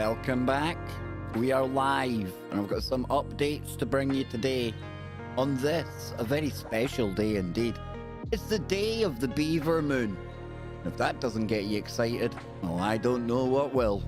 Welcome back. We are live, and I've got some updates to bring you today on this, a very special day indeed. It's the day of the beaver moon. If that doesn't get you excited, well, I don't know what will.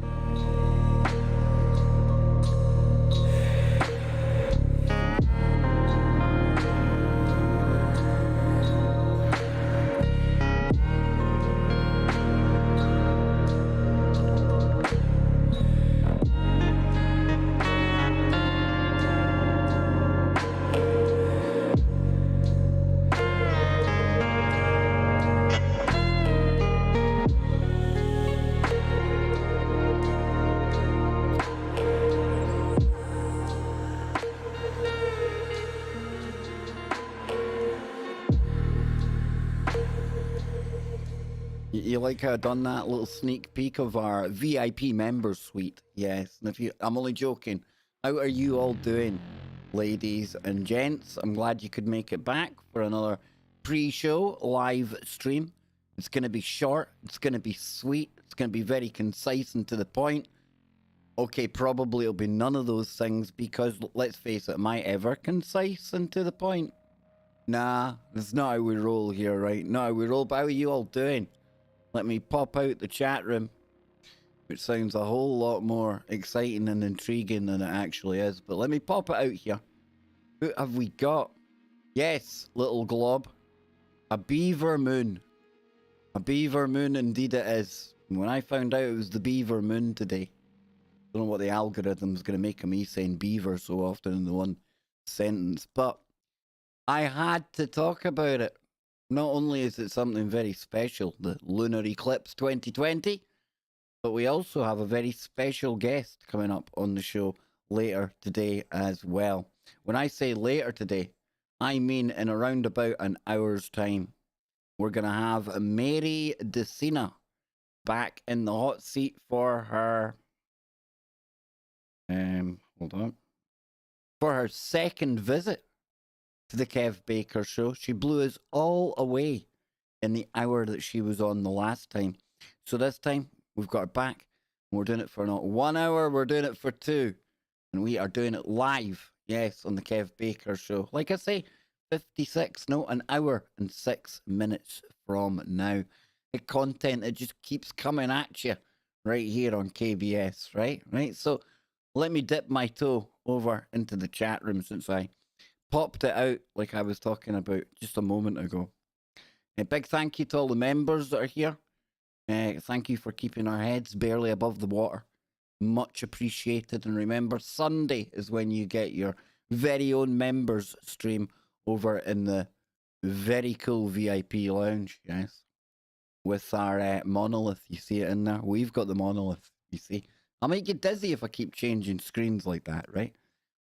You like how I done that little sneak peek of our VIP members suite? Yes, and I'm only joking. How are you all doing, ladies and gents? I'm glad you could make it back for another pre-show live stream. It's going to be short. It's going to be sweet. It's going to be very concise and to the point. Okay, probably it'll be none of those things because, let's face it, am I ever concise and to the point? Nah, that's not how we roll here, right? Not how we roll, but how are you all doing? Let me pop out the chat room, which sounds a whole lot more exciting and intriguing than it actually is. But let me pop it out here. Who have we got? Yes, little glob. A beaver moon. A beaver moon indeed it is. When I found out it was the beaver moon today, I don't know what the algorithm's going to make of me saying beaver so often in the one sentence, but I had to talk about it. Not only is it something very special, the Lunar Eclipse 2020, but we also have a very special guest coming up on the show later today as well. When I say later today, I mean in around about an hour's time. We're going to have Mary DeCina back in the hot seat for her... hold on. For her second visit to the Kev Baker show. She blew us all away in the hour that she was on the last time. So this time, we've got her back. We're doing it for not 1 hour, we're doing it for 2. And we are doing it live, yes, on the Kev Baker show. Like I say, 56, no, an hour and 6 minutes from now. The content, it just keeps coming at you right here on KBS, right? So let me dip my toe over into the chat room since I popped it out like I was talking about just a moment ago. A big thank you to all the members that are here. Thank you for keeping our heads barely above the water. Much appreciated. And remember, Sunday is when you get your very own members stream over in the very cool VIP lounge, yes. With our Monolith, you see it in there? We've got the Monolith, you see. I'll make you dizzy if I keep changing screens like that, right?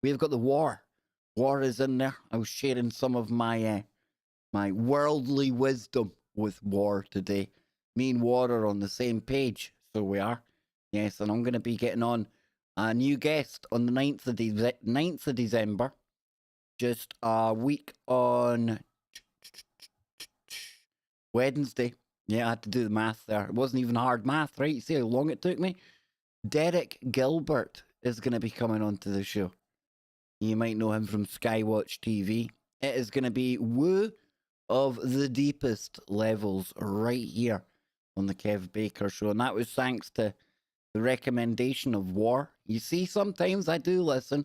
We've got the War. War is in there. I was sharing some of my my worldly wisdom with War today. Me and War are on the same page, so we are. Yes, and I'm going to be getting on a new guest on the 9th of December. Just a week on Wednesday. Yeah, I had to do the math there. It wasn't even hard math, right? You see how long it took me? Derek Gilbert is going to be coming onto the show. You might know him from Skywatch TV. It is going to be woo of the deepest levels right here on the Kev Baker show. And that was thanks to the recommendation of War. You see, sometimes I do listen.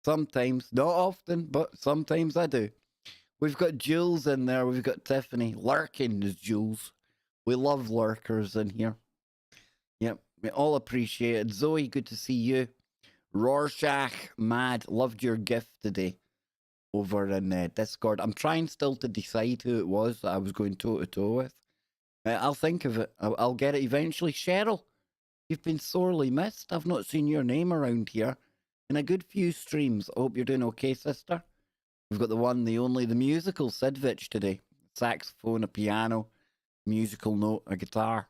Sometimes, not often, but sometimes I do. We've got Jules in there. We've got Tiffany. Lurking is Jules. We love lurkers in here. Yep, we all appreciate it. Zoe, good to see you. Rorschach, mad, loved your gift today over in Discord. I'm trying still to decide who it was that I was going toe-to-toe with. I'll think of it. I'll get it eventually. Cheryl, you've been sorely missed. I've not seen your name around here in a good few streams. I hope you're doing okay, sister. We've got the one, the only, the musical Sidvich today. Saxophone, a piano, musical note, a guitar.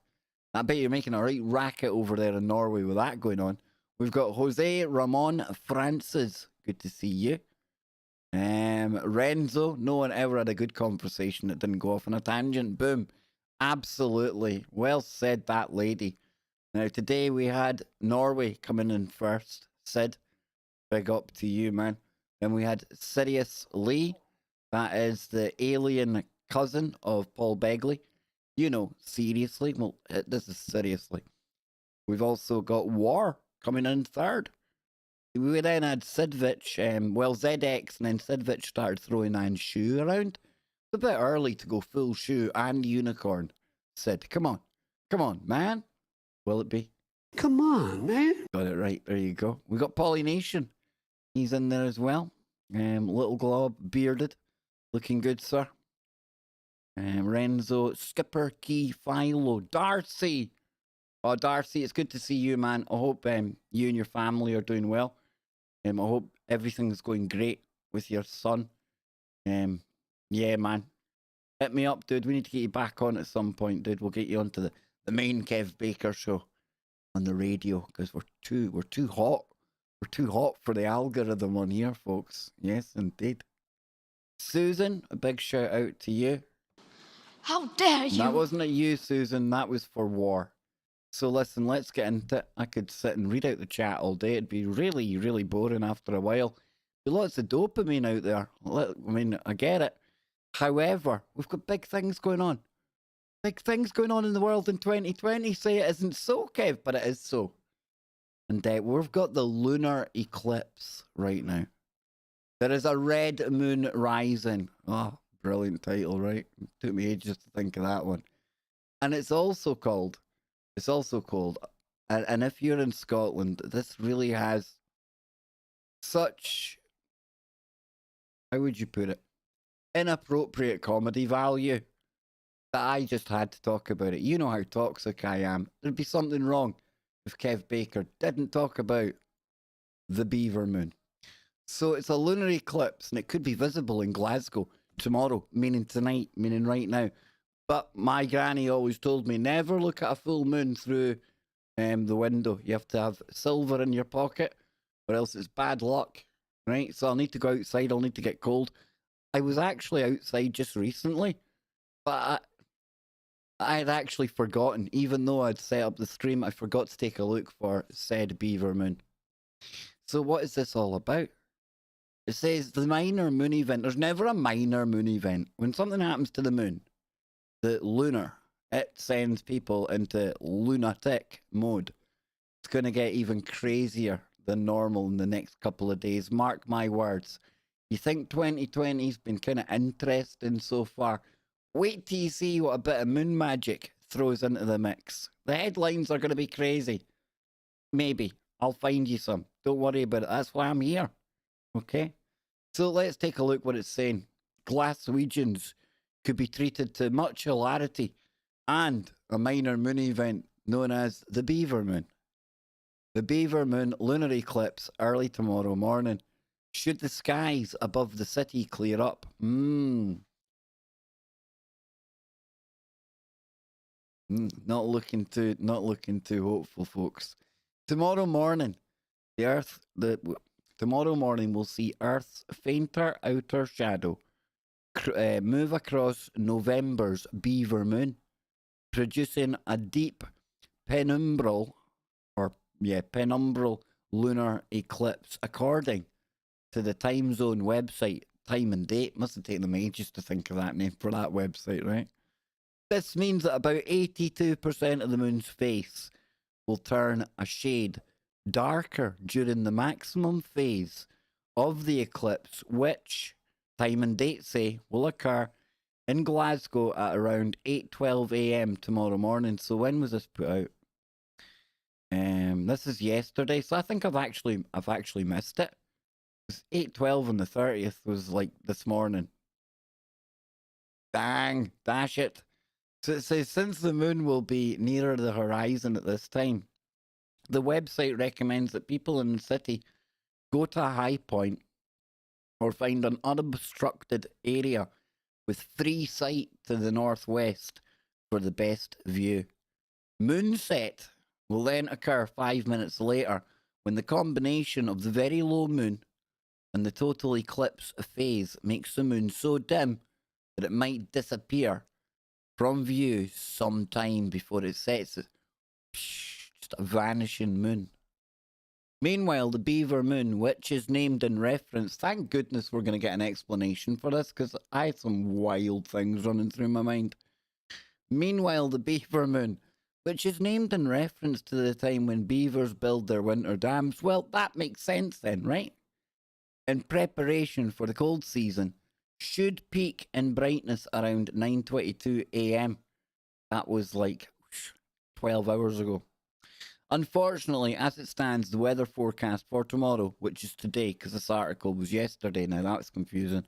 I bet you're making a right racket over there in Norway with that going on. We've got Jose Ramon Francis. Good to see you. Renzo. No one ever had a good conversation that didn't go off on a tangent. Boom. Absolutely. Well said, that lady. Now, today we had Norway coming in first. Sid, big up to you, man. Then we had Sirius Lee. That is the alien cousin of Paul Begley. You know, seriously. Well, this is seriously. We've also got War coming in third. We then had Sidvich, ZX, and then Sidvich started throwing on Shoe around. It's a bit early to go full Shoe and Unicorn. Sid, come on, man. Will it be? Come on, man. Got it right. There you go. We got Polynation. He's in there as well. Little Glob, bearded, looking good, sir. Renzo, Skipper, Key, Philo, Darcy. Oh, Darcy, it's good to see you, man. I hope you and your family are doing well. I hope everything's going great with your son. Yeah, man. Hit me up, dude. We need to get you back on at some point, dude. We'll get you onto the main Kev Baker show on the radio because we're too hot. We're too hot for the algorithm on here, folks. Yes, indeed. Susan, a big shout out to you. How dare you? That wasn't at you, Susan. That was for War. So listen, let's get into it. I could sit and read out the chat all day. It'd be really, really boring after a while. There's lots of dopamine out there. I mean, I get it. However, we've got big things going on. Big things going on in the world in 2020. Say it isn't so, Kev, but it is so. And we've got the lunar eclipse right now. There is a red moon rising. Oh, brilliant title, right? It took me ages to think of that one. And it's also called, and if you're in Scotland, this really has such, how would you put it, inappropriate comedy value that I just had to talk about it. You know how toxic I am. There'd be something wrong if Kev Baker didn't talk about the beaver moon. So it's a lunar eclipse and it could be visible in Glasgow tomorrow, meaning tonight, meaning right now. But my granny always told me, never look at a full moon through the window. You have to have silver in your pocket or else it's bad luck, right? So I'll need to go outside. I'll need to get cold. I was actually outside just recently, but I had actually forgotten, even though I'd set up the stream, I forgot to take a look for said beaver moon. So what is this all about? It says the minor moon event. There's never a minor moon event. When something happens to the moon, the lunar, it sends people into lunatic mode. It's going to get even crazier than normal in the next couple of days. Mark my words. You think 2020's been kind of interesting so far? Wait till you see what a bit of moon magic throws into the mix. The headlines are going to be crazy. Maybe. I'll find you some. Don't worry about it. That's why I'm here. Okay? So let's take a look what it's saying. Glaswegians could be treated to much hilarity and a minor moon event known as the Beaver Moon. The Beaver Moon lunar eclipse early tomorrow morning. Should the skies above the city clear up? Not looking too hopeful, folks. Tomorrow morning, tomorrow morning we'll see Earth's fainter outer shadow move across November's Beaver Moon, producing a deep penumbral lunar eclipse, according to the time zone website. Time and date. Must have taken them ages to think of that name for that website, right? This means that about 82% of the moon's face will turn a shade darker during the maximum phase of the eclipse, which time and date say will occur in Glasgow at around 8:12 a.m. tomorrow morning. So when was this put out? This is yesterday, so I think I've actually missed it. 8:12 on the 30th was like this morning. Dang, dash it. So it says, since the moon will be nearer the horizon at this time, the website recommends that people in the city go to a high point or find an unobstructed area with free sight to the northwest for the best view. Moonset will then occur 5 minutes later when the combination of the very low moon and the total eclipse phase makes the moon so dim that it might disappear from view sometime before it sets. Just just a vanishing moon. Meanwhile, the beaver moon, which is named in reference, thank goodness we're going to get an explanation for this, because I had some wild things running through my mind. Meanwhile, the beaver moon, which is named in reference to the time when beavers build their winter dams, well, that makes sense then, right? In preparation for the cold season, should peak in brightness around 9:22 a.m. That was like 12 hours ago. Unfortunately, as it stands, the weather forecast for tomorrow, which is today, because this article was yesterday, now that's confusing,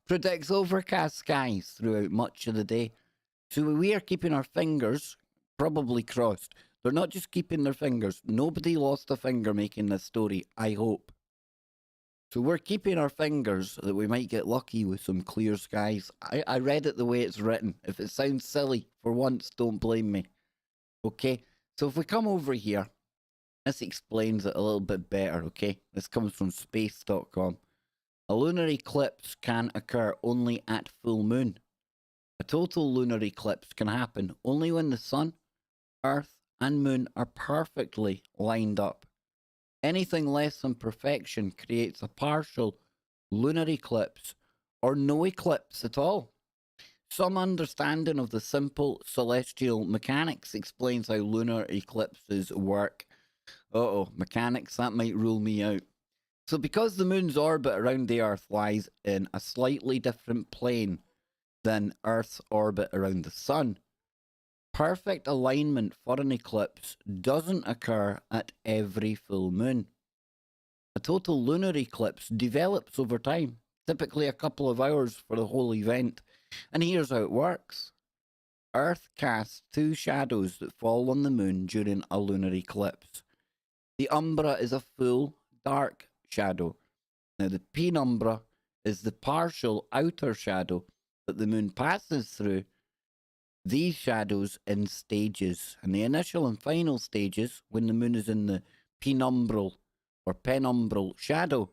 predicts overcast skies throughout much of the day. So we are keeping our fingers probably crossed. They're not just keeping their fingers. Nobody lost a finger making this story, I hope. So we're keeping our fingers that we might get lucky with some clear skies. I read it the way it's written. If it sounds silly, for once, don't blame me. Okay? So if we come over here, this explains it a little bit better, okay? This comes from space.com. A lunar eclipse can occur only at full moon. A total lunar eclipse can happen only when the sun, earth, and moon are perfectly lined up. Anything less than perfection creates a partial lunar eclipse or no eclipse at all. Some understanding of the simple celestial mechanics explains how lunar eclipses work. Mechanics, that might rule me out. So because the moon's orbit around the Earth lies in a slightly different plane than Earth's orbit around the sun, perfect alignment for an eclipse doesn't occur at every full moon. A total lunar eclipse develops over time, typically a couple of hours for the whole event. And here's how it works. Earth casts two shadows that fall on the moon during a lunar eclipse. The umbra is a full, dark shadow. Now, the penumbra is the partial outer shadow that the moon passes through these shadows in stages. And the initial and final stages, when the moon is in the penumbral or penumbral shadow,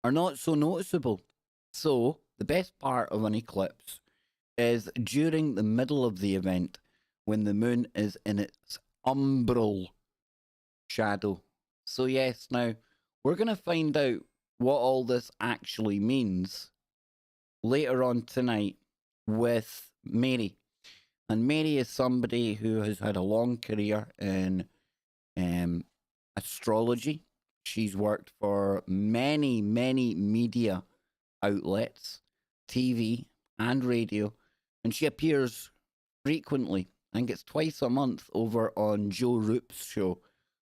are not so noticeable. So, the best part of an eclipse is during the middle of the event, when the moon is in its umbral shadow. So yes, now, we're going to find out what all this actually means later on tonight with Mary. And Mary is somebody who has had a long career in astrology. She's worked for many, many media outlets, TV and radio, and she appears frequently. I think it's twice a month over on Joe Roop's show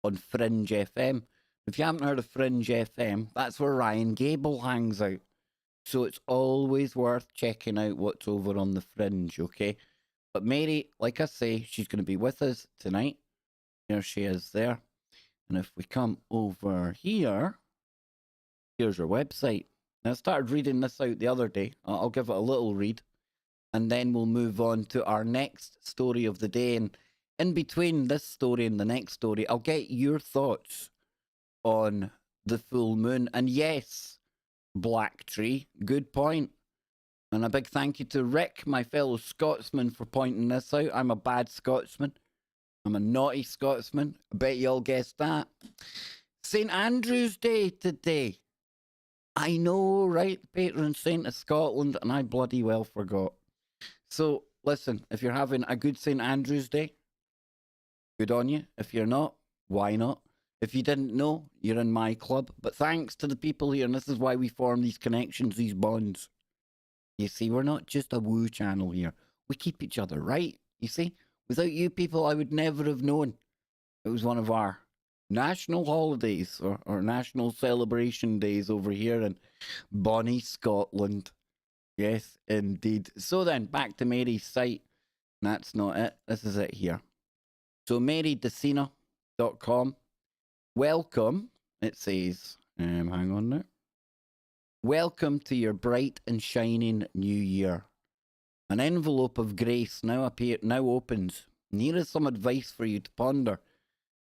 on Fringe FM. If you haven't heard of Fringe FM, that's where Ryan Gable hangs out. So it's always worth checking out what's over on the Fringe, okay? But Mary, like I say, she's going to be with us tonight. There she is there. And if we come over here, here's her website. Now, I started reading this out the other day. I'll give it a little read. And then we'll move on to our next story of the day. And in between this story and the next story, I'll get your thoughts on the full moon. And yes, Black Tree, good point. And a big thank you to Rick, my fellow Scotsman, for pointing this out. I'm a bad Scotsman. I'm a naughty Scotsman. I bet you all guessed that. St. Andrew's Day today. I know, right? Patron saint of Scotland, and I bloody well forgot. So, listen, if you're having a good St. Andrew's Day, good on you. If you're not, why not? If you didn't know, you're in my club. But thanks to the people here, and this is why we form these connections, these bonds. You see, we're not just a woo channel here. We keep each other right, you see? Without you people, I would never have known it was one of our national holidays or national celebration days over here in bonny Scotland. Yes, indeed. So then, back to Mary's site. That's not it. This is it here. So, marydecina.com. Welcome, it says. Hang on now. Welcome to your bright and shining new year. An envelope of grace now opens. And here is some advice for you to ponder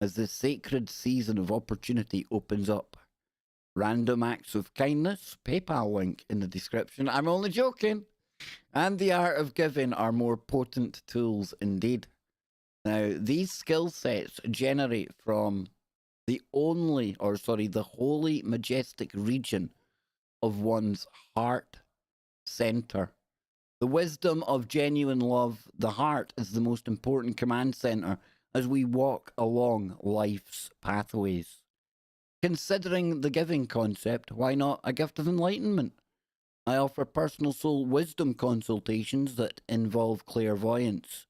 as this sacred season of opportunity opens up. Random acts of kindness, PayPal link in the description. I'm only joking. And the art of giving are more potent tools indeed. Now, these skill sets generate from the holy, majestic region of one's heart center. The wisdom of genuine love, the heart, is the most important command center as we walk along life's pathways. Considering the giving concept, why not a gift of enlightenment? I offer personal soul wisdom consultations that involve clairvoyance.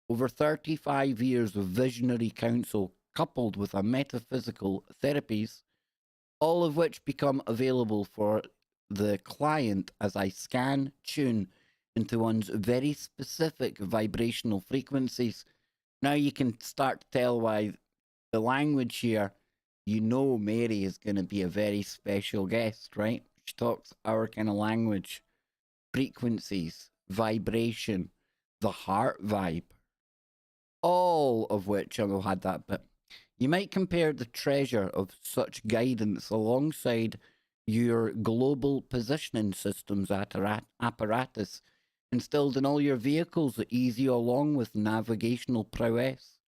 Over 35 years of visionary counsel coupled with a metaphysical therapies, all of which become available for the client as I scan, tune into one's very specific vibrational frequencies. Now you can start to tell why the language here, you know Mary is going to be a very special guest, right? She talks our kind of language, frequencies, vibration, the heart vibe, all of which I will had that bit. You might compare the treasure of such guidance alongside your global positioning systems apparatus instilled in all your vehicles that ease you along with navigational prowess.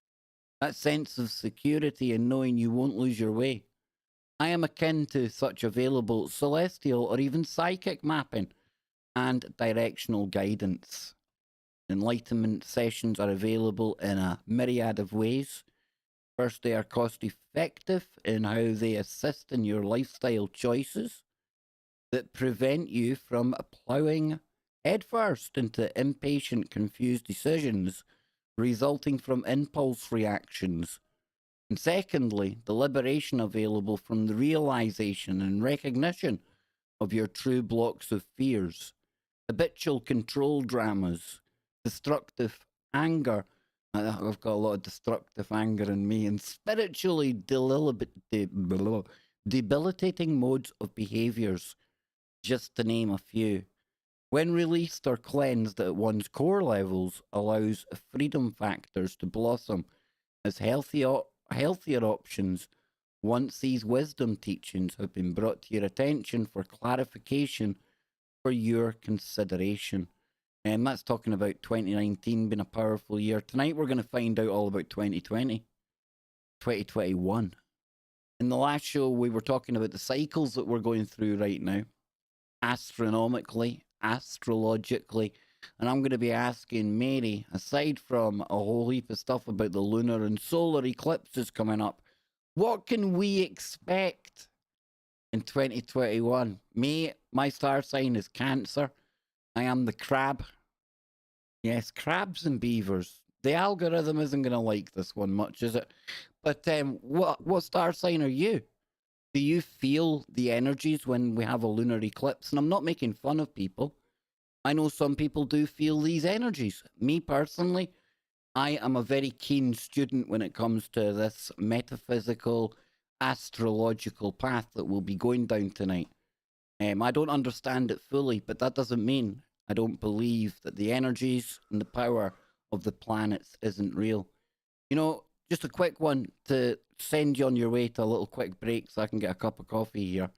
That sense of security in knowing you won't lose your way. I am akin to such available celestial or even psychic mapping and directional guidance. Enlightenment sessions are available in a myriad of ways. First, they are cost effective in how they assist in your lifestyle choices that prevent you from ploughing headfirst into impatient, confused decisions resulting from impulse reactions. And secondly, the liberation available from the realization and recognition of your true blocks of fears, habitual control dramas, destructive anger. I've got a lot of destructive anger in me, and spiritually debilitating modes of behaviors, just to name a few. When released or cleansed at one's core levels, allows freedom factors to blossom as healthier options once these wisdom teachings have been brought to your attention for clarification for your consideration. And that's talking about 2019 being a powerful year. Tonight we're going to find out all about 2020, 2021. In the last show, we were talking about the cycles that we're going through right now, astronomically, astrologically. And I'm going to be asking Mary, aside from a whole heap of stuff about the lunar and solar eclipses coming up, what can we expect in 2021? Me, my star sign is Cancer. I am the crab. Yes, crabs and beavers. The algorithm isn't going to like this one much, is it? But what star sign are you? Do you feel the energies when we have a lunar eclipse? And I'm not making fun of people. I know some people do feel these energies. Me personally, I am a very keen student when it comes to this metaphysical, astrological path that we'll be going down tonight. I don't understand it fully, but that doesn't mean I don't believe that the energies and the power of the planets isn't real. You know, just a quick one to send you on your way to a little quick break so I can get a cup of coffee here.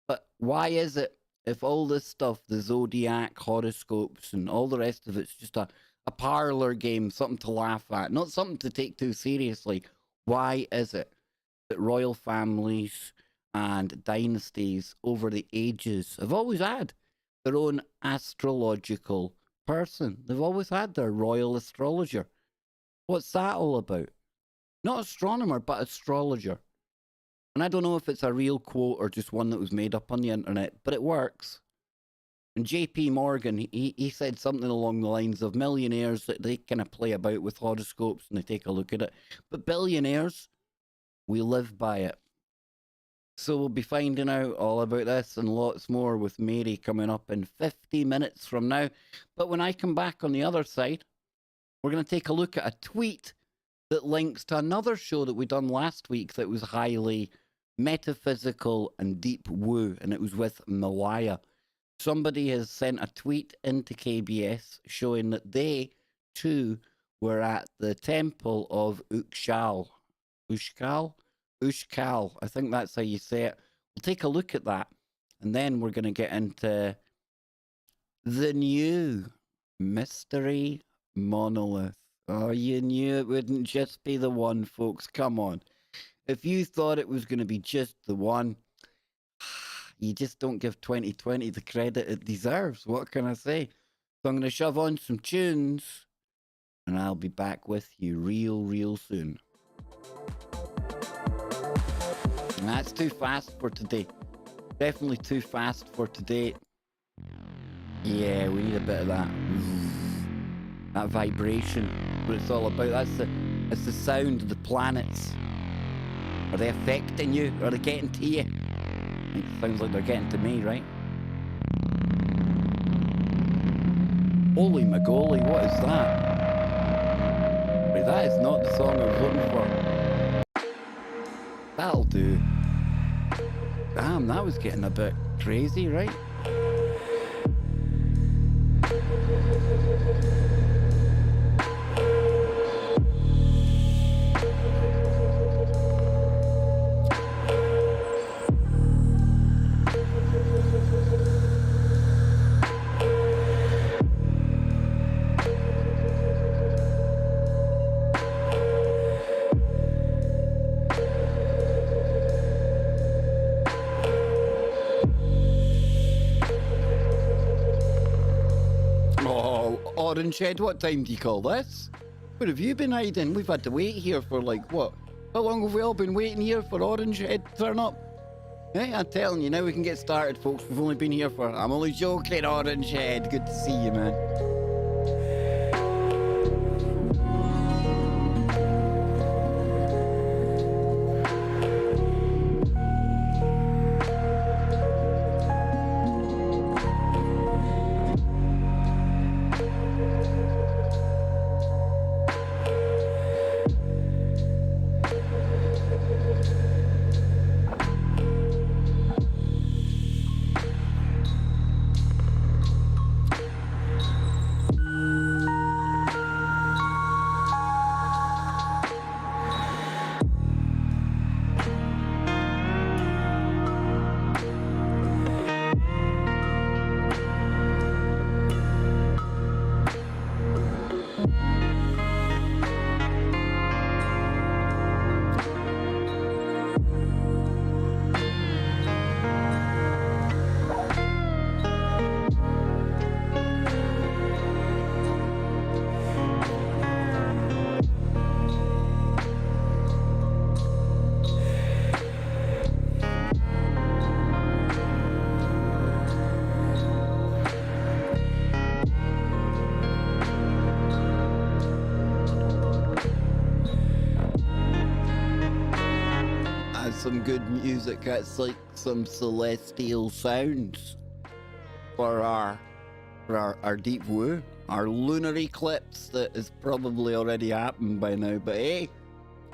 But why is it, if all this stuff, the zodiac, horoscopes, and all the rest of it's just a parlor game, something to laugh at, not something to take too seriously, why is it that royal families and dynasties over the ages have always had their own astrological person? They've always had their royal astrologer. What's that all about? Not astronomer, but astrologer. And I don't know if it's a real quote or just one that was made up on the internet, but it works. And JP Morgan, he said something along the lines of millionaires, that they kind of play about with horoscopes and they take a look at it. But billionaires, we live by it. So we'll be finding out all about this and lots more with Mary coming up in 50 minutes from now. But when I come back on the other side, we're going to take a look at a tweet that links to another show that we done last week that was highly metaphysical and deep woo, and it was with Malaya. Somebody has sent a tweet into KBS showing that they too were at the temple of Uxkhal. Uxkhal, I think that's how you say it. We'll take a look at that, and then we're going to get into the new mystery monolith. Oh, you knew it wouldn't just be the one, folks. Come on. If you thought it was going to be just the one, you just don't give 2020 the credit it deserves. What can I say? So I'm going to shove on some tunes, and I'll be back with you real soon. And that's too fast for today. Definitely too fast for today. Yeah, we need a bit of that. That vibration. What it's all about. That's the sound of the planets. Are they affecting you? Are they getting to you? It sounds like they're getting to me, right? Holy Magoli, what is that? Wait, that is not the song I was looking for. That'll do. Damn, that was getting a bit crazy, right? Orange Head, what time do you call this? Where have you been hiding? We've had to wait here for like, what? How long have we all been waiting here for Orange Head to turn up? Hey, I'm telling you, now we can get started, folks. We've only been here for... I'm only joking, Orange Head. Good to see you, man. Some good music. That's like some celestial sounds for our deep woo, our lunar eclipse that is probably already happened by now. But hey,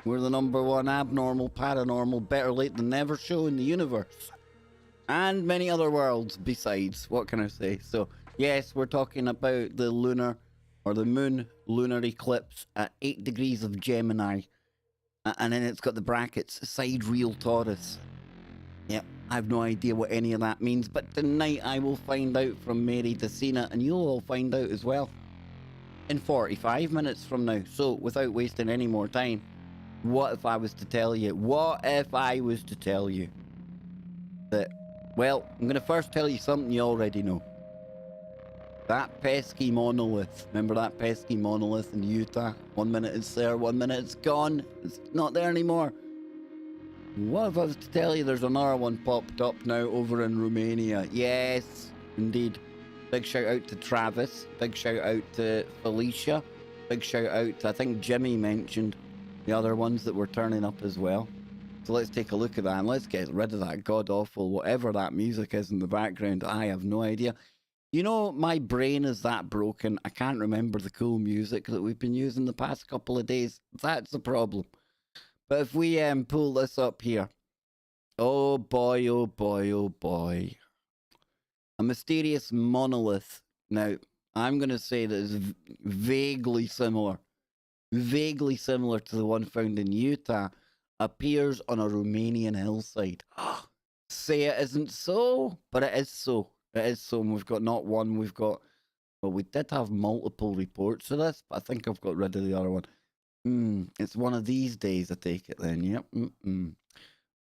we're the #1 abnormal, paranormal, better late than never show in the universe, and many other worlds besides. What can I say? So yes, we're talking about the lunar or the moon lunar eclipse at 8 degrees of Gemini. And then it's got the brackets, sidereal Taurus. Yep, I have no idea what any of that means, but tonight I will find out from Mary Decina, and you'll all find out as well in 45 minutes from now. So, without wasting any more time, what if I was to tell you that, well, I'm going to first tell you something you already know. That pesky monolith. Remember that pesky monolith in Utah? 1 minute it's there, 1 minute it's gone. It's not there anymore. What if I was to tell you there's another one popped up now over in Romania? Yes, indeed. Big shout out to Travis. Big shout out to Felicia. Big shout out to, I think Jimmy mentioned the other ones that were turning up as well. So let's take a look at that and let's get rid of that god-awful, whatever that music is in the background. I have no idea. You know, my brain is that broken. I can't remember the cool music that we've been using the past couple of days. That's the problem. But if we pull this up here. Oh boy, oh boy, oh boy. A mysterious monolith. Now, I'm going to say that it's vaguely similar to the one found in Utah, appears on a Romanian hillside. Say it isn't so, but it is so. It is so. And we've got not one, we've got Well, we did have multiple reports of this, but I think I've got rid of the other one. It's one of these days, I take it then. Yep.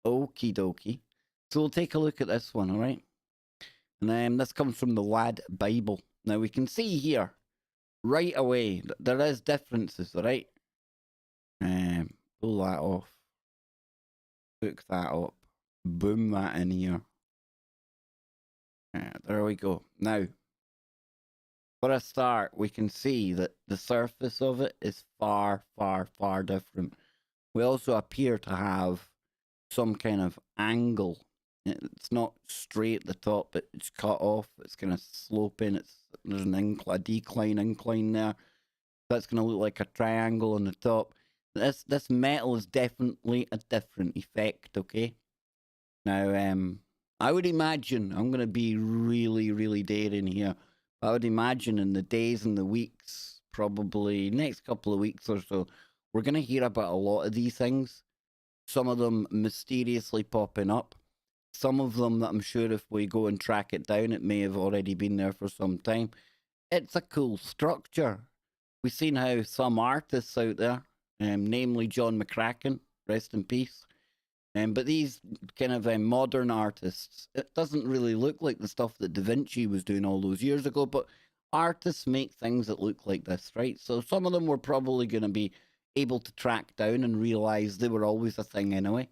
Okie dokie. So we'll take a look at this one, all right? And this comes from the Lad Bible. Now we can see here, right away, there is differences, all right? Pull that off. Hook that up. Boom that in here. There we go. Now, for a start, we can see that the surface of it is far, far, far different. We also appear to have some kind of angle. It's not straight at the top, but it's cut off. It's kind of sloping. There's a decline incline there. That's going to look like a triangle on the top. This metal is definitely a different effect, okay? Now, I would imagine, I'm going to be really, really daring here. I would imagine in the days and the weeks, probably next couple of weeks or so, we're going to hear about a lot of these things. Some of them mysteriously popping up. Some of them that I'm sure if we go and track it down, it may have already been there for some time. It's a cool structure. We've seen how some artists out there, namely John McCracken, rest in peace, but these kind of modern artists, it doesn't really look like the stuff that Da Vinci was doing all those years ago, but artists make things that look like this, right? So some of them were probably going to be able to track down and realize they were always a thing anyway.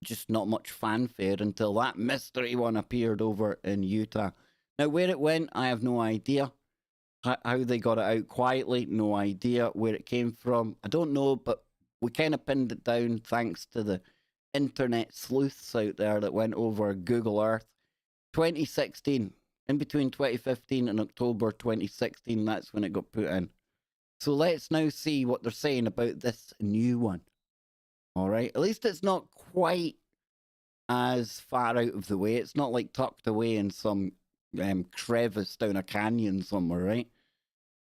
Just not much fanfare until that mystery one appeared over in Utah. Now, where it went, I have no idea. How they got it out quietly, no idea. Where it came from, I don't know, but we kind of pinned it down thanks to the internet sleuths out there that went over Google Earth. 2016, in between 2015 and October 2016, that's when it got put in. So let's now see what they're saying about this new one. All right, at least it's not quite as far out of the way. It's not like tucked away in some crevice down a canyon somewhere, right?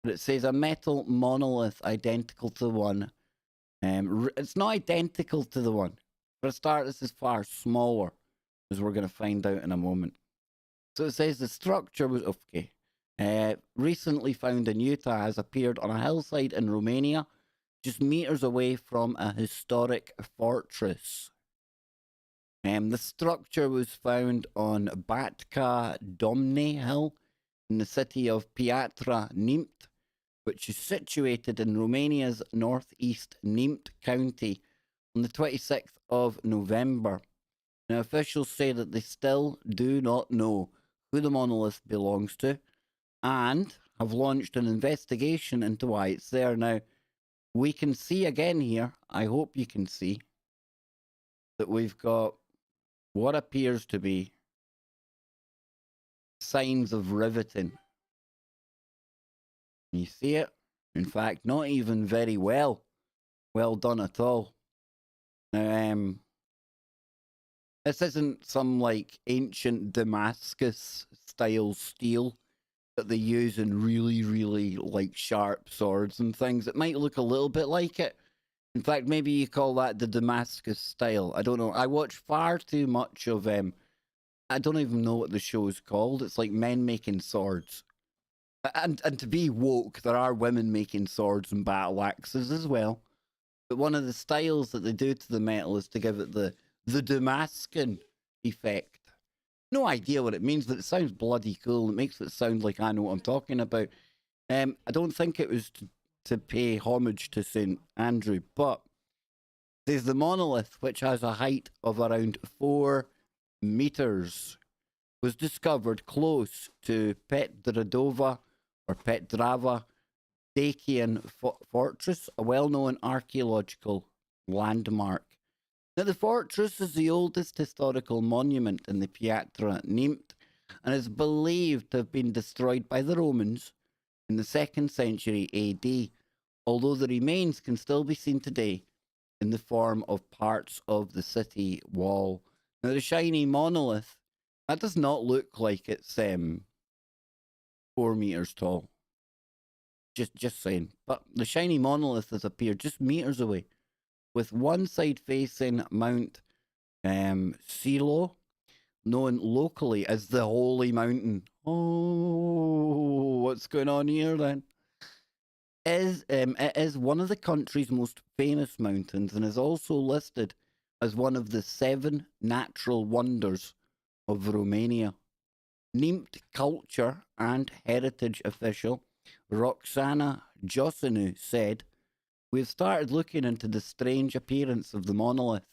But it says a metal monolith identical to the one. It's not identical to the one. For a start, this is far smaller, as we're going to find out in a moment. So it says the structure was okay. Recently found in Utah, has appeared on a hillside in Romania, just meters away from a historic fortress. The structure was found on Batka Domne Hill in the city of Piatra Neamt, which is situated in Romania's northeast Neamt County, on the 26th of November. Now, officials say that they still do not know who the monolith belongs to and have launched an investigation into why it's there. Now, we can see again here, I hope you can see, that we've got what appears to be signs of riveting. You see it? In fact, not even very well done at all. Now, this isn't some like ancient Damascus style steel that they use in really, really like sharp swords and things. It might look a little bit like it. In fact, maybe you call that the Damascus style. I don't know. I watch far too much of I don't even know what the show is called. It's like men making swords. And to be woke, there are women making swords and battle axes as well. But one of the styles that they do to the metal is to give it the Damascus effect. No idea what it means, but it sounds bloody cool. It makes it sound like I know what I'm talking about. I don't think it was to pay homage to St. Andrew, but there's the monolith, which has a height of around 4 meters, was discovered close to Petradova or Petrava Dacian fortress, a well-known archaeological landmark. Now, the fortress is the oldest historical monument in the Piatra Neamt and is believed to have been destroyed by the Romans in the 2nd century AD, although the remains can still be seen today in the form of parts of the city wall. Now, the shiny monolith, that does not look like it's 4 meters tall. Just saying. But the shiny monolith has appeared just meters away, with one side facing Mount Silo, known locally as the Holy Mountain. Oh, what's going on here then. It is one of the country's most famous mountains and is also listed as one of the 7 natural wonders of Romania. Named culture and heritage official Roxana Josinu said, "We've started looking into the strange appearance of the monolith.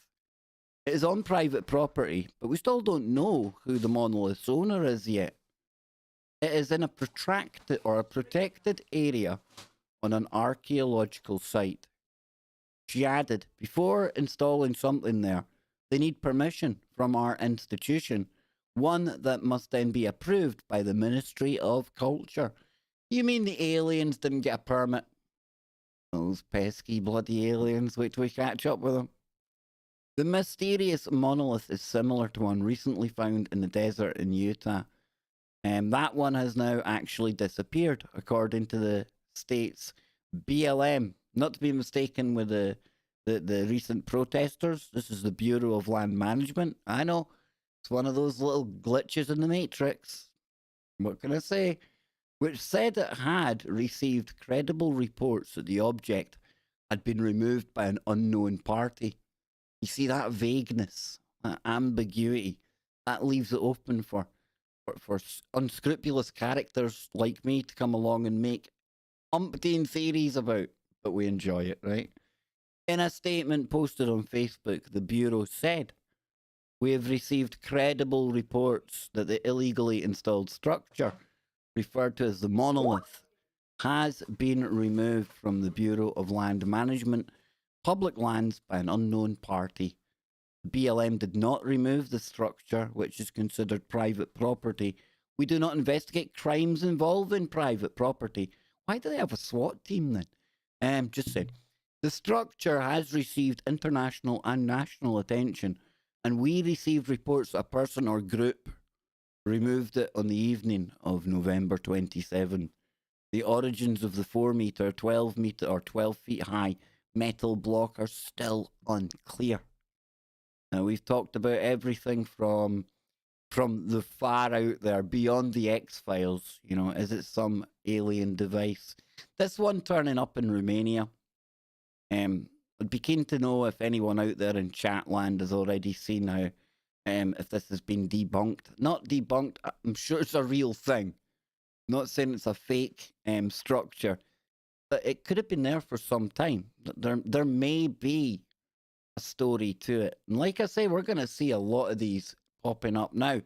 It is on private property, but we still don't know who the monolith's owner is yet. It is in a protected area on an archaeological site." She added, "Before installing something there, they need permission from our institution, one that must then be approved by the Ministry of Culture." You mean the aliens didn't get a permit? Those pesky bloody aliens, wait till we catch up with them. The mysterious monolith is similar to one recently found in the desert in Utah. That one has now actually disappeared, according to the state's BLM. Not to be mistaken with the recent protesters. This is the Bureau of Land Management. I know, it's one of those little glitches in the Matrix. What can I say? Which said it had received credible reports that the object had been removed by an unknown party. You see, that vagueness, that ambiguity, that leaves it open for unscrupulous characters like me to come along and make umpteen theories about, but we enjoy it, right? In a statement posted on Facebook, the Bureau said, "We have received credible reports that the illegally installed structure, referred to as the monolith, has been removed from the Bureau of Land Management public lands by an unknown party. The BLM did not remove the structure, which is considered private property. We do not investigate crimes involving private property." Why do they have a SWAT team then? Just saying. "The structure has received international and national attention, and we received reports that a person or group removed it on the evening of November 27. The origins of the 4-meter, 12-meter, or 12 feet high metal block are still unclear." Now, we've talked about everything from the far out there, beyond the X-Files. You know, is it some alien device? This one turning up in Romania. I'd be keen to know if anyone out there in chat land has already seen how, if this has been debunked. Not debunked, I'm sure it's a real thing. Not saying it's a fake structure, but it could have been there for some time. There may be a story to it. And like I say, we're going to see a lot of these popping up now.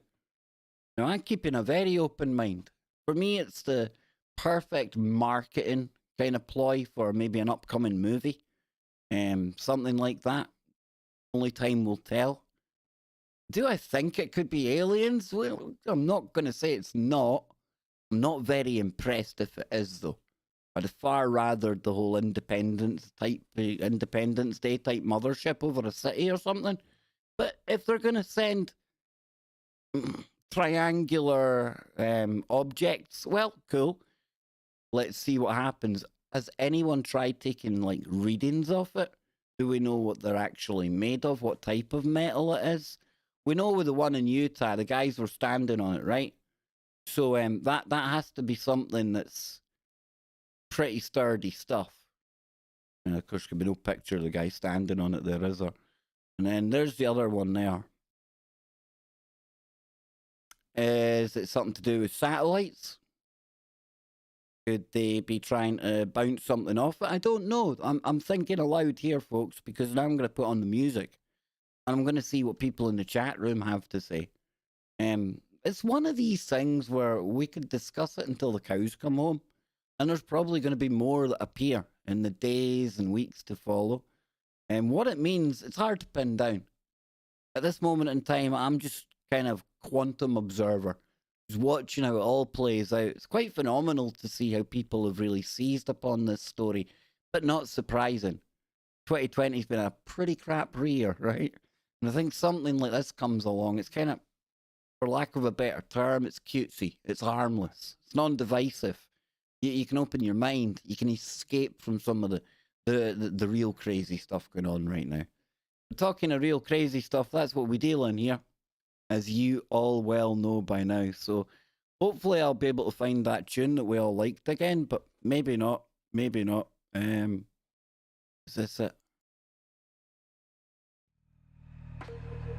Now, I'm keeping a very open mind. For me, it's the perfect marketing kind of ploy for maybe an upcoming movie. Something like that. Only time will tell. Do I think it could be aliens? Well, I'm not going to say it's not. I'm not very impressed if it is, though. I'd far rather the whole Independence Day type mothership over a city or something. But if they're going to send triangular objects, well, cool. Let's see what happens. Has anyone tried taking like readings of it? Do we know what they're actually made of? What type of metal it is? We know with the one in Utah, the guys were standing on it, right? So that has to be something that's pretty sturdy stuff. And of course, there can be no picture of the guy standing on it there, is there? And then there's the other one there. Is it something to do with satellites? Could they be trying to bounce something off it? I don't know. I'm thinking aloud here, folks, because now I'm going to put on the music. And I'm going to see what people in the chat room have to say. It's one of these things where we could discuss it until the cows come home. And there's probably going to be more that appear in the days and weeks to follow. And what it means, it's hard to pin down. At this moment in time, I'm just kind of quantum observer, just watching how it all plays out. It's quite phenomenal to see how people have really seized upon this story, but not surprising. 2020's been a pretty crap year, right? And I think something like this comes along. It's kind of, for lack of a better term, it's cutesy. It's harmless. It's non-divisive. You can open your mind. You can escape from some of the real crazy stuff going on right now. But talking of real crazy stuff, that's what we deal in here, as you all well know by now. So Hopefully I'll be able to find that tune that we all liked again, but maybe not. Maybe not. Is this it?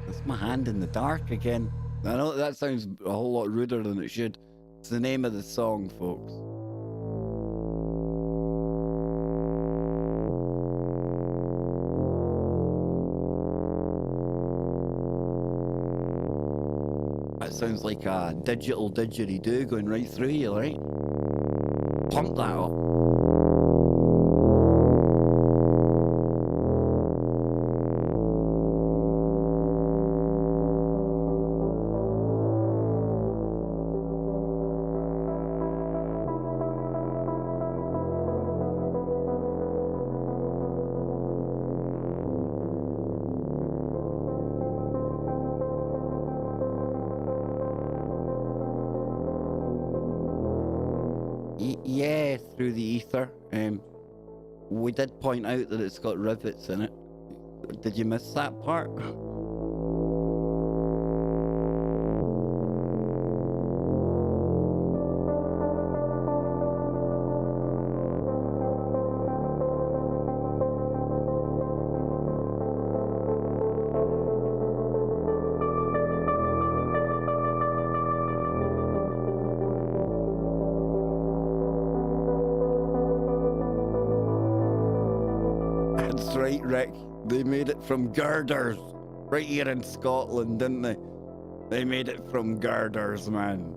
That's my hand in the dark again. I know that sounds a whole lot ruder than it should. It's the name of the song, folks. That sounds like a digital didgeridoo going right through you, right? Pump that up. Yeah, through the ether. We did point out that it's got rivets in it. Did you miss that part? That's right, Rick. They made it from girders. Right here in Scotland, didn't they? They made it from girders, man.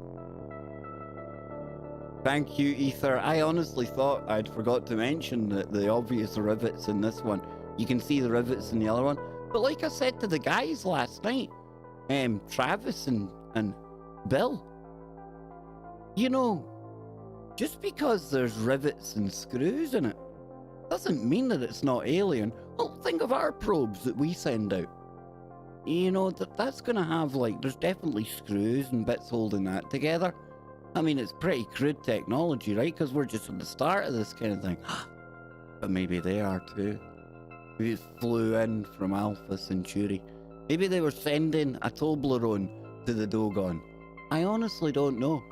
Thank you, Ether. I honestly thought I'd forgot to mention the obvious rivets in this one. You can see the rivets in the other one. But like I said to the guys last night, Travis and Bill, you know, just because there's rivets and screws in it, doesn't mean that it's not alien. Well, think of our probes that we send out. You know, that's going to have, like, there's definitely screws and bits holding that together. I mean, it's pretty crude technology, right? Because we're just at the start of this kind of thing. But maybe they are too. Maybe it flew in from Alpha Centauri. Maybe they were sending a Toblerone to the Dogon. I honestly don't know.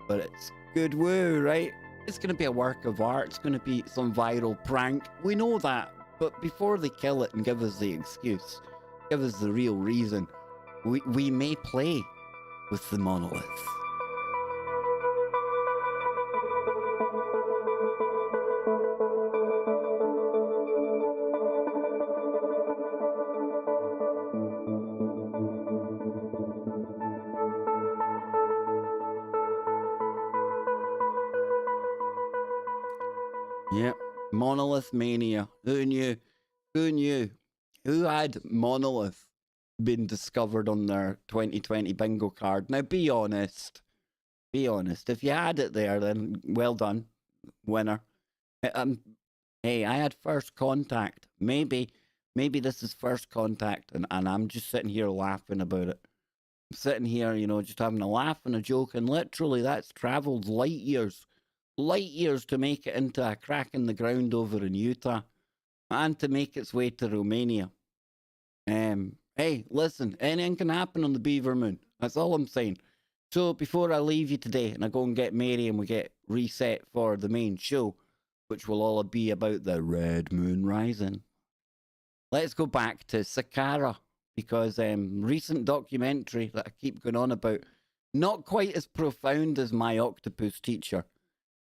But it's good woo, right? It's going to be a work of art. It's going to be some viral prank. We know that. But before they kill it and give us the excuse, give us the real reason, we may play with the monolith. Yep, Monolith Mania. Who knew? Who knew? Who had Monolith been discovered on their 2020 bingo card? Now, be honest. Be honest. If you had it there, then well done, winner. Hey, I had first contact. Maybe this is first contact, and I'm just sitting here laughing about it. I'm sitting here, you know, just having a laugh and a joke, and literally that's travelled light years to make it into a crack in the ground over in Utah and to make its way to Romania. Hey, listen, anything can happen on the Beaver Moon. That's all I'm saying. So before I leave you today and I go and get Mary and we get reset for the main show, which will all be about the Red Moon Rising, let's go back to Saqqara, because recent documentary that I keep going on about, not quite as profound as My Octopus Teacher.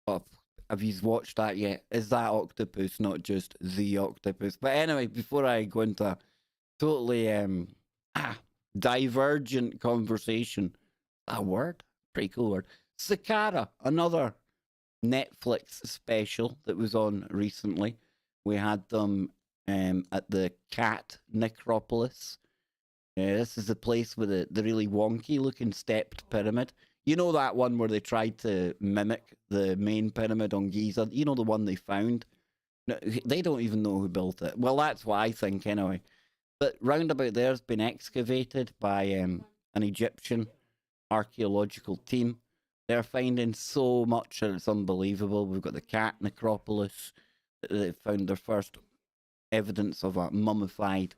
Oh, have you watched that yet? Is that octopus, not just the octopus? But anyway, before I go into a totally divergent conversation, a word? Pretty cool word. Saqqara, another Netflix special that was on recently. We had them at the Cat Necropolis. This is the place with the really wonky looking stepped pyramid. You know that one where they tried to mimic the main pyramid on Giza? You know the one they found? No, they don't even know who built it. Well, that's what I think anyway. But roundabout there's been excavated by an Egyptian archaeological team. They're finding so much that it's unbelievable. We've got the Cat Necropolis. They found their first evidence of a mummified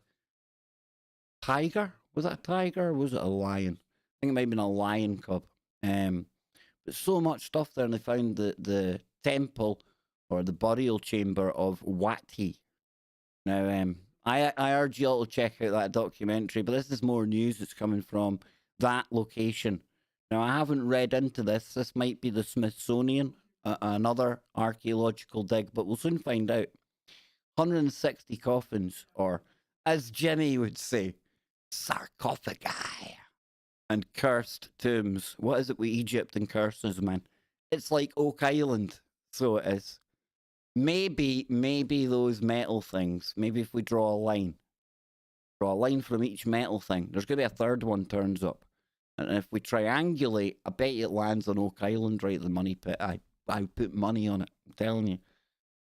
tiger. Was that a tiger or was it a lion? I think it might have been a lion cub. But so much stuff there, and they found the temple or the burial chamber of Wati. Now, I urge you all to check out that documentary, but this is more news that's coming from that location. Now, I haven't read into this. This might be the Smithsonian, another archaeological dig, but we'll soon find out. 160 coffins, or as Jimmy would say, sarcophagi, and cursed tombs. What is it with Egypt and curses, man? It's like Oak Island, so it is. Maybe those metal things, maybe if we draw a line from each metal thing, there's going to be a third one turns up. And if we triangulate, I bet you it lands on Oak Island, right? The money pit. I put money on it, I'm telling you.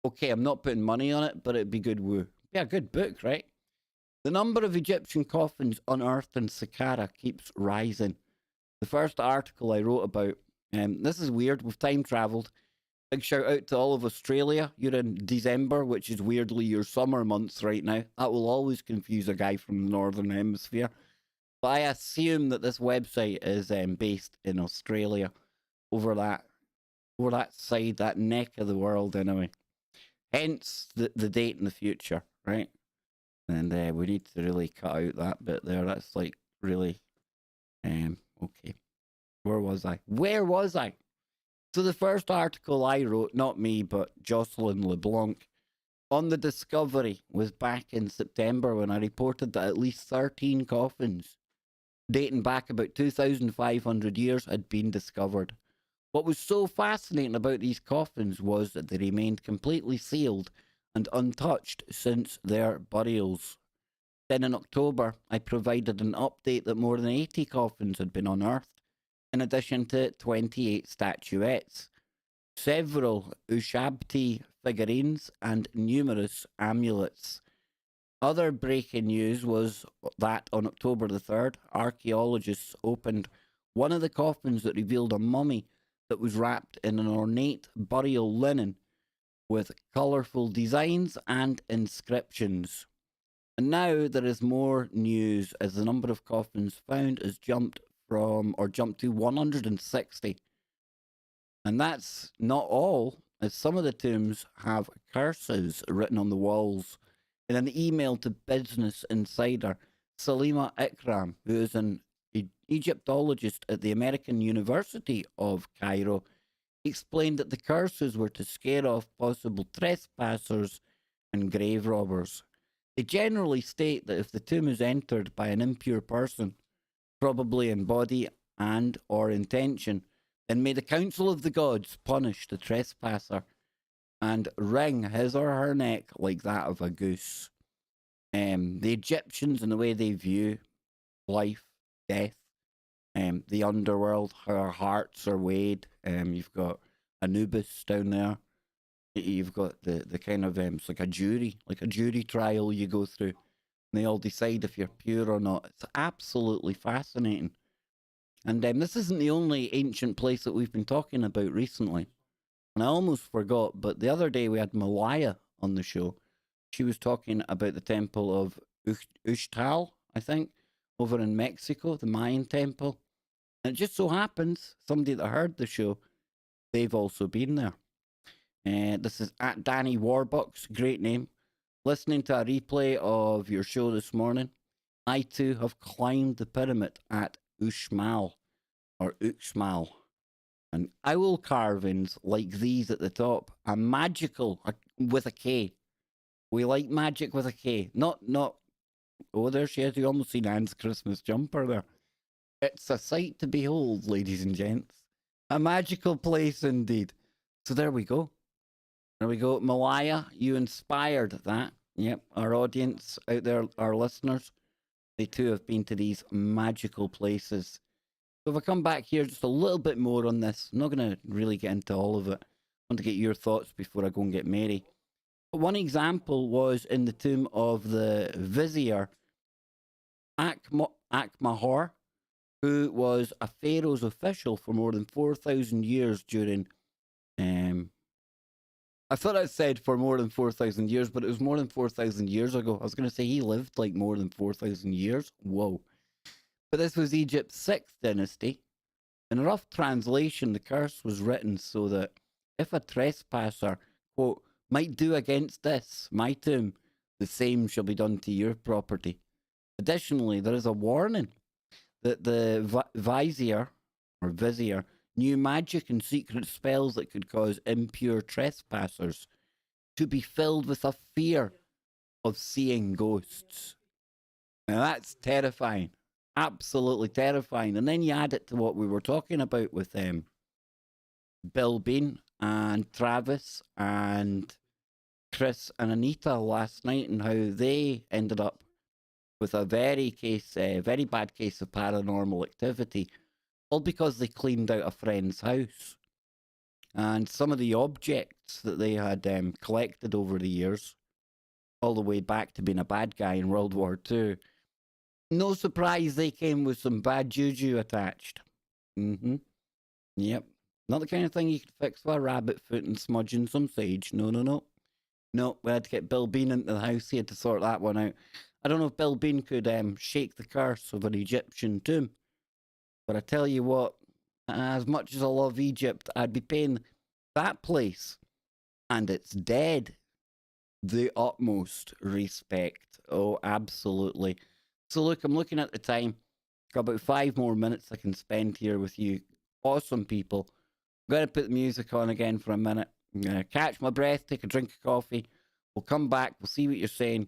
Okay, I'm not putting money on it, but it'd be good woo. Yeah, good book, right? The number of Egyptian coffins unearthed in Saqqara keeps rising. The first article I wrote about, this is weird, we've time travelled. Big shout out to all of Australia. You're in December, which is weirdly your summer months right now. That will always confuse a guy from the Northern Hemisphere. But I assume that this website is based in Australia, over that side, that neck of the world anyway. Hence the date in the future, right? And we need to really cut out that bit there. That's like really, okay. Where was I? So the first article I wrote, not me, but Jocelyn LeBlanc, on the discovery was back in September when I reported that at least 13 coffins, dating back about 2,500 years, had been discovered. What was so fascinating about these coffins was that they remained completely sealed and untouched since their burials. Then in October, I provided an update that more than 80 coffins had been unearthed, in addition to 28 statuettes, several Ushabti figurines, and numerous amulets. Other breaking news was that on October the 3rd, archaeologists opened one of the coffins that revealed a mummy that was wrapped in an ornate burial linen with colourful designs and inscriptions. And now there is more news as the number of coffins found has jumped to 160. And that's not all, as some of the tombs have curses written on the walls. In an email to Business Insider, Salima Ikram, who is an Egyptologist at the American University of Cairo, explained that the curses were to scare off possible trespassers and grave robbers. They generally state that if the tomb is entered by an impure person, probably in body and or intention, then may the council of the gods punish the trespasser and wring his or her neck like that of a goose. The Egyptians and the way they view life, death, the underworld, how our hearts are weighed. You've got Anubis down there. You've got the kind of, it's like a jury trial you go through. And they all decide if you're pure or not. It's absolutely fascinating. And this isn't the only ancient place that we've been talking about recently. And I almost forgot, but the other day we had Malaya on the show. She was talking about the temple of Uxtal, I think, over in Mexico, the Mayan temple. And it just so happens, somebody that heard the show, they've also been there. This is at Danny Warbucks, great name. Listening to a replay of your show this morning, I too have climbed the pyramid at Uxmal, and owl carvings like these at the top are magical with a K. We like magic with a K, not. Oh, there she is. You almost seen Anne's Christmas jumper there. It's a sight to behold, ladies and gents. A magical place indeed. So there we go. Malaya, you inspired that. Yep, our audience out there, our listeners, they too have been to these magical places. So if I come back here just a little bit more on this, I'm not going to really get into all of it. I want to get your thoughts before I go and get Mary. But one example was in the tomb of the vizier Akmahor, who was a pharaoh's official for more than 4,000 years during... I thought I said for more than 4,000 years, but it was more than 4,000 years ago. I was going to say he lived like more than 4,000 years. Whoa. But this was Egypt's 6th dynasty. In a rough translation, the curse was written so that if a trespasser, quote, might do against this, my tomb, the same shall be done to your property. Additionally, there is a warning that the vizier knew magic and secret spells that could cause impure trespassers to be filled with a fear of seeing ghosts. Now that's terrifying. Absolutely terrifying. And then you add it to what we were talking about with Bill Bean and Travis and Chris and Anita last night, and how they ended up with a very bad case of paranormal activity, all because they cleaned out a friend's house. And some of the objects that they had collected over the years, all the way back to being a bad guy in World War II, no surprise they came with some bad juju attached. Yep. Not the kind of thing you could fix with a rabbit foot and smudging some sage. No. No, we had to get Bill Bean into the house. He had to sort that one out. I don't know if Bill Bean could shake the curse of an Egyptian tomb. But I tell you what, as much as I love Egypt, I'd be paying that place and its dead the utmost respect. Oh, absolutely. So look, I'm looking at the time. Got about 5 more minutes I can spend here with you awesome people. I'm going to put the music on again for a minute. I'm going to catch my breath, take a drink of coffee. We'll come back, we'll see what you're saying.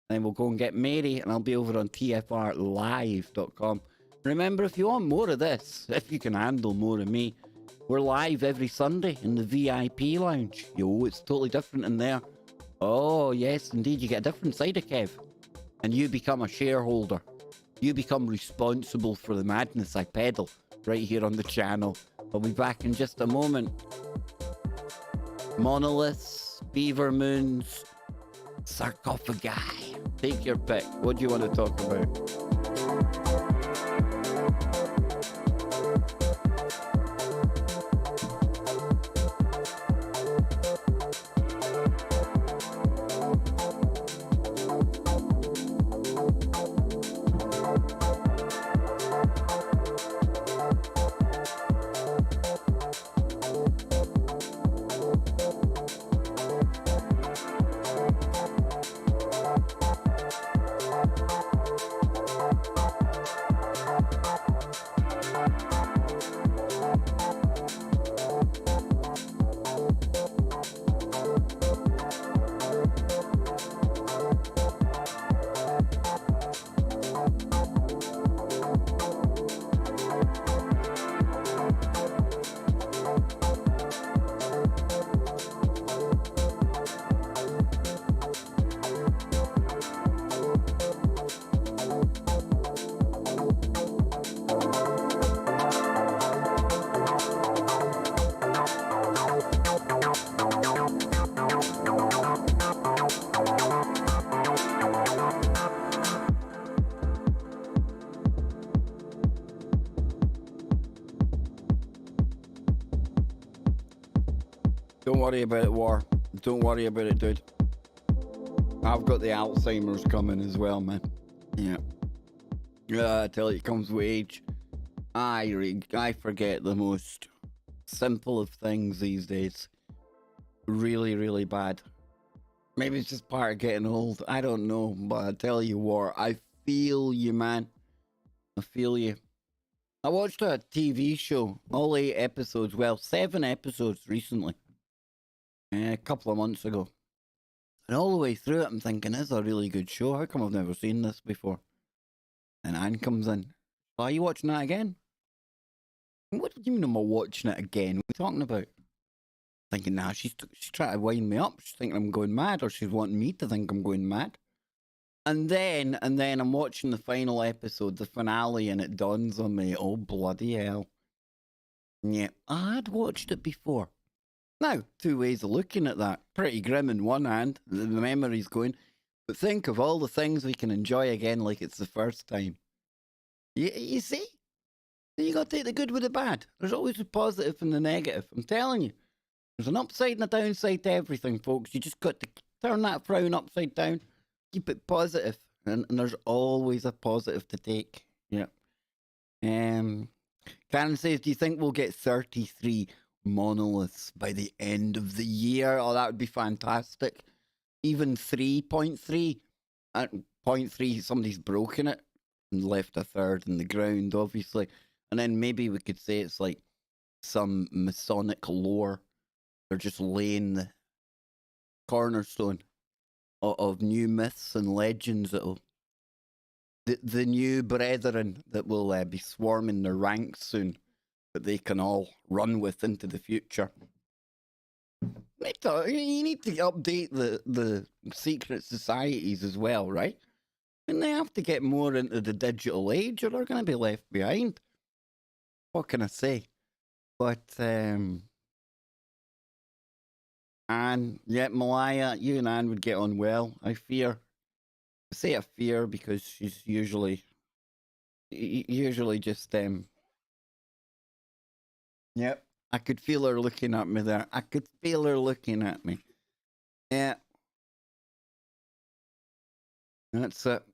Then we'll go and get Mary, and I'll be over on tfrlive.com. Remember, if you want more of this, if you can handle more of me, we're live every Sunday in the VIP lounge. Yo, it's totally different in there. Oh, yes, indeed. You get a different side of Kev. And you become a shareholder. You become responsible for the madness I peddle right here on the channel. I'll be back in just a moment. Monoliths, beaver moons, sarcophagi. Take your pick. What do you want to talk about? Don't worry about it, War. Don't worry about it, dude. I've got the Alzheimer's coming as well, man. Yeah. I tell you, it comes with age. I forget the most simple of things these days. Really, really bad. Maybe it's just part of getting old. I don't know. But I tell you, War, I feel you, man. I feel you. I watched a TV show, all 8 episodes. Well, 7 episodes recently. A couple of months ago. And all the way through it, I'm thinking, this is a really good show. How come I've never seen this before? And Anne comes in. Oh, are you watching that again? What do you mean I'm watching it again? What are you talking about? Thinking, nah, she's trying to wind me up. She's thinking I'm going mad, or she's wanting me to think I'm going mad. And then I'm watching the final episode, the finale, and it dawns on me, oh, bloody hell. Yeah, I'd watched it before. Now, 2 ways of looking at that. Pretty grim in one hand, the memory's going, but think of all the things we can enjoy again like it's the first time. You see? You got to take the good with the bad. There's always the positive and the negative. I'm telling you. There's an upside and a downside to everything, folks. You just got to turn that frown upside down, keep it positive, and there's always a positive to take. Yeah. Karen says, do you think we'll get 33 monoliths by the end of the year? Oh, that would be fantastic. Even 3.3. At 0.3, somebody's broken it and left a third in the ground, obviously. And then maybe we could say it's like some Masonic lore. They're just laying the cornerstone of new myths and legends that'll the new brethren that will be swarming their ranks soon, that they can all run with into the future. You need to update the secret societies as well, right? And they have to get more into the digital age or they're going to be left behind. What can I say? But, and yeah, Malaya, you and Anne would get on well, I fear. I say I fear because she's usually just, yep, I could feel her looking at me there. I could feel her looking at me. Yeah. That's it.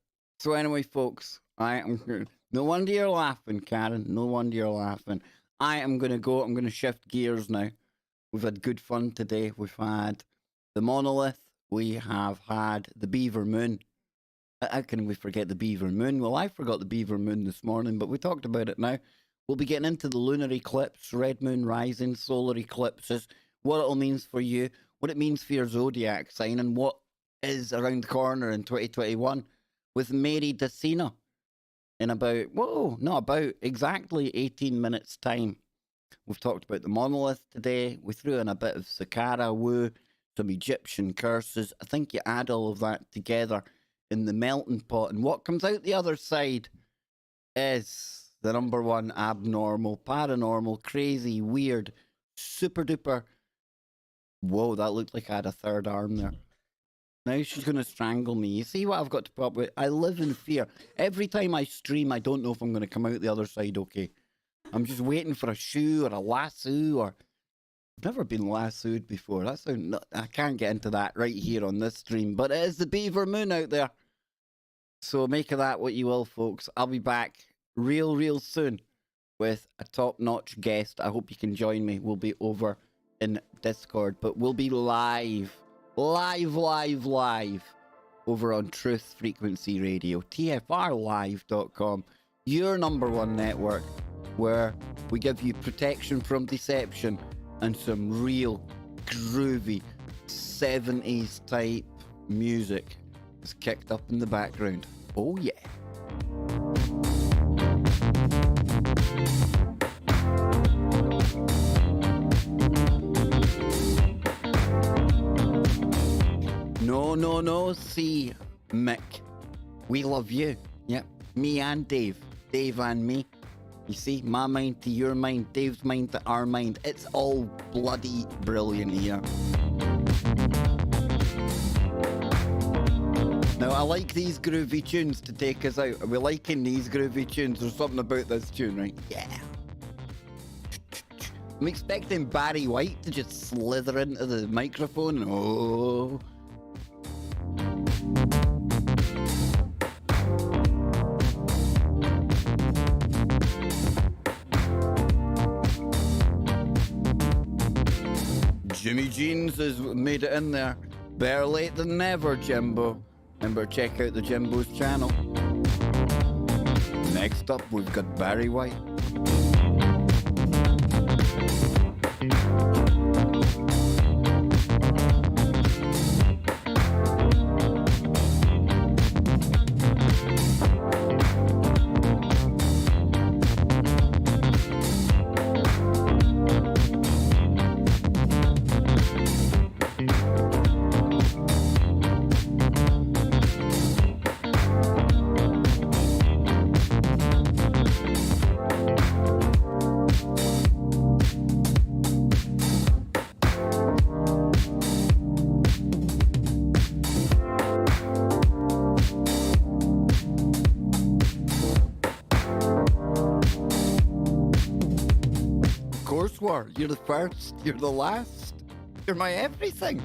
So anyway, folks, no wonder you're laughing, Karen. No wonder you're laughing. I am going to go. I'm going to shift gears now. We've had good fun today. We've had the Monolith. We have had the Beaver Moon. How can we forget the Beaver Moon? Well, I forgot the Beaver Moon this morning, but we talked about it now. We'll be getting into the lunar eclipse, red moon rising, solar eclipses, what it'll mean for you, what it means for your zodiac sign, and what is around the corner in 2021 with Mary Dacina in exactly 18 minutes' time. We've talked about the Monolith today. We threw in a bit of Saqqara woo, some Egyptian curses. I think you add all of that together in the melting pot, and what comes out the other side is the number one abnormal, paranormal, crazy, weird, super duper. Whoa, that looked like I had a third arm there. Now she's going to strangle me. You see what I've got to put up with? I live in fear. Every time I stream, I don't know if I'm going to come out the other side okay. I'm just waiting for a shoe or a lasso, or I've never been lassoed before. I can't get into that right here on this stream, but it is the Beaver Moon out there. So make of that what you will, folks. I'll be back real soon with a top-notch guest. I hope you can join me. We'll be over in Discord, but we'll be live over on Truth Frequency Radio, tfrlive.com, your number one network, where we give you protection from deception and some real groovy 70s type music is kicked up in the background. Oh yeah. No, see, Mick. We love you. Yep, me and Dave. Dave and me. You see, my mind to your mind, Dave's mind to our mind. It's all bloody brilliant here. Now, I like these groovy tunes to take us out. Are we liking these groovy tunes? There's something about this tune, right? Yeah. I'm expecting Barry White to just slither into the microphone. Oh. Jimmy Jeans has made it in there. Better late than never, Jimbo. Remember, check out the Jimbo's channel. Next up, we've got Barry White. You're the first, you're the last, you're my everything.